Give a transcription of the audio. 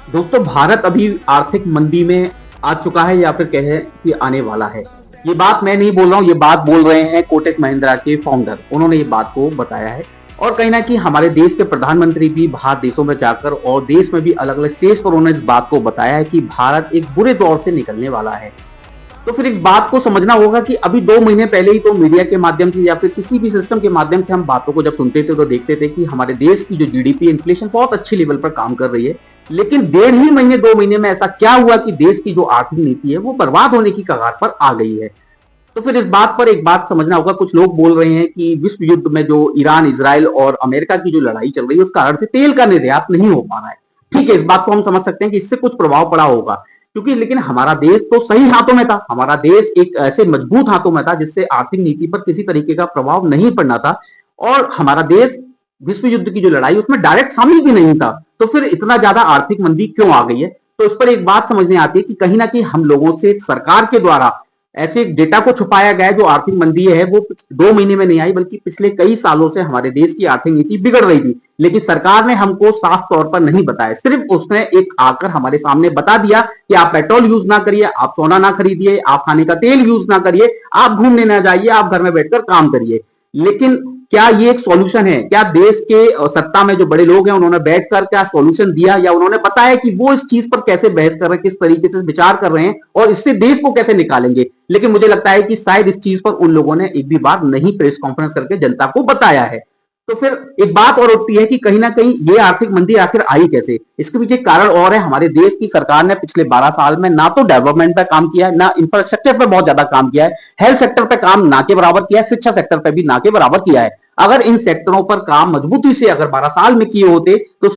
दोस्तों, भारत अभी आर्थिक मंदी में आ चुका है या फिर कहें कि आने वाला है। ये बात मैं नहीं बोल रहा हूँ, ये बात बोल रहे हैं कोटक महिंद्रा के फाउंडर। उन्होंने ये बात को बताया है और कहीं ना कहीं हमारे देश के प्रधानमंत्री भी बाहर देशों में जाकर और देश में भी अलग अलग स्टेज पर उन्होंने इस बात को बताया है कि भारत एक बुरे दौर से निकलने वाला है। तो फिर इस बात को समझना होगा कि अभी 2 महीने पहले ही तो मीडिया के माध्यम से या फिर किसी भी सिस्टम के माध्यम से हम बातों को जब सुनते थे तो देखते थे कि हमारे देश की जो जीडीपी इन्फ्लेशन बहुत अच्छी लेवल पर काम कर रही है। लेकिन 1.5 महीने 2 महीने में ऐसा क्या हुआ कि देश की जो आर्थिक नीति है वो बर्बाद होने की कगार पर आ गई है। तो फिर इस बात पर एक बात समझना होगा। कुछ लोग बोल रहे हैं कि विश्व युद्ध में जो ईरान इसराइल और अमेरिका की जो लड़ाई चल रही है उस कारण से तेल का निर्यात नहीं हो पा रहा है। ठीक है, इस बात को हम समझ सकते हैं कि इससे कुछ प्रभाव पड़ा होगा, क्योंकि लेकिन हमारा देश तो सही हाथों में था। हमारा देश एक ऐसे मजबूत हाथों में था जिससे आर्थिक नीति पर किसी तरीके का प्रभाव नहीं पड़ना था। और हमारा देश विश्व युद्ध की जो लड़ाई उसमें डायरेक्ट शामिल भी नहीं था। तो फिर इतना ज्यादा आर्थिक मंदी क्यों आ गई है? तो इस पर एक बात समझने आती है कि कहीं ना कहीं हम लोगों से सरकार के द्वारा ऐसे डेटा को छुपाया गया है। जो आर्थिक मंदी है वो 2 महीने में नहीं आई, बल्कि पिछले कई सालों से हमारे देश की आर्थिक नीति बिगड़ रही थी। लेकिन सरकार ने हमको साफ तौर पर नहीं बताया, सिर्फ उसने एक आकर हमारे सामने बता दिया कि आप पेट्रोल यूज ना करिए, आप सोना ना खरीदिए, आप खाने का तेल यूज ना करिए, आप घूमने ना जाइए, आप घर में बैठकर काम करिए। लेकिन क्या ये एक सॉल्यूशन है? क्या देश के सत्ता में जो बड़े लोग हैं उन्होंने बैठकर क्या सॉल्यूशन दिया, या उन्होंने बताया कि वो इस चीज पर कैसे बहस कर रहे हैं, किस तरीके से विचार कर रहे हैं और इससे देश को कैसे निकालेंगे? लेकिन मुझे लगता है कि शायद इस चीज पर उन लोगों ने एक भी बार नहीं प्रेस कॉन्फ्रेंस करके जनता को बताया है। तो फिर एक बात और उठती है कि कहीं ना कहीं ये आर्थिक मंदी आखिर आई कैसे? इसके पीछे कारण और है। हमारे देश की सरकार ने पिछले 12 साल में ना तो डेवलपमेंट पे काम किया है, ना इंफ्रास्ट्रक्चर पे बहुत ज्यादा काम किया है। हेल्थ सेक्टर पे काम ना के बराबर किया है, शिक्षा सेक्टर पे भी ना के बराबर किया है। अगर इन सेक्टरों पर काम मजबूती से अगर 12 साल में किए होते तो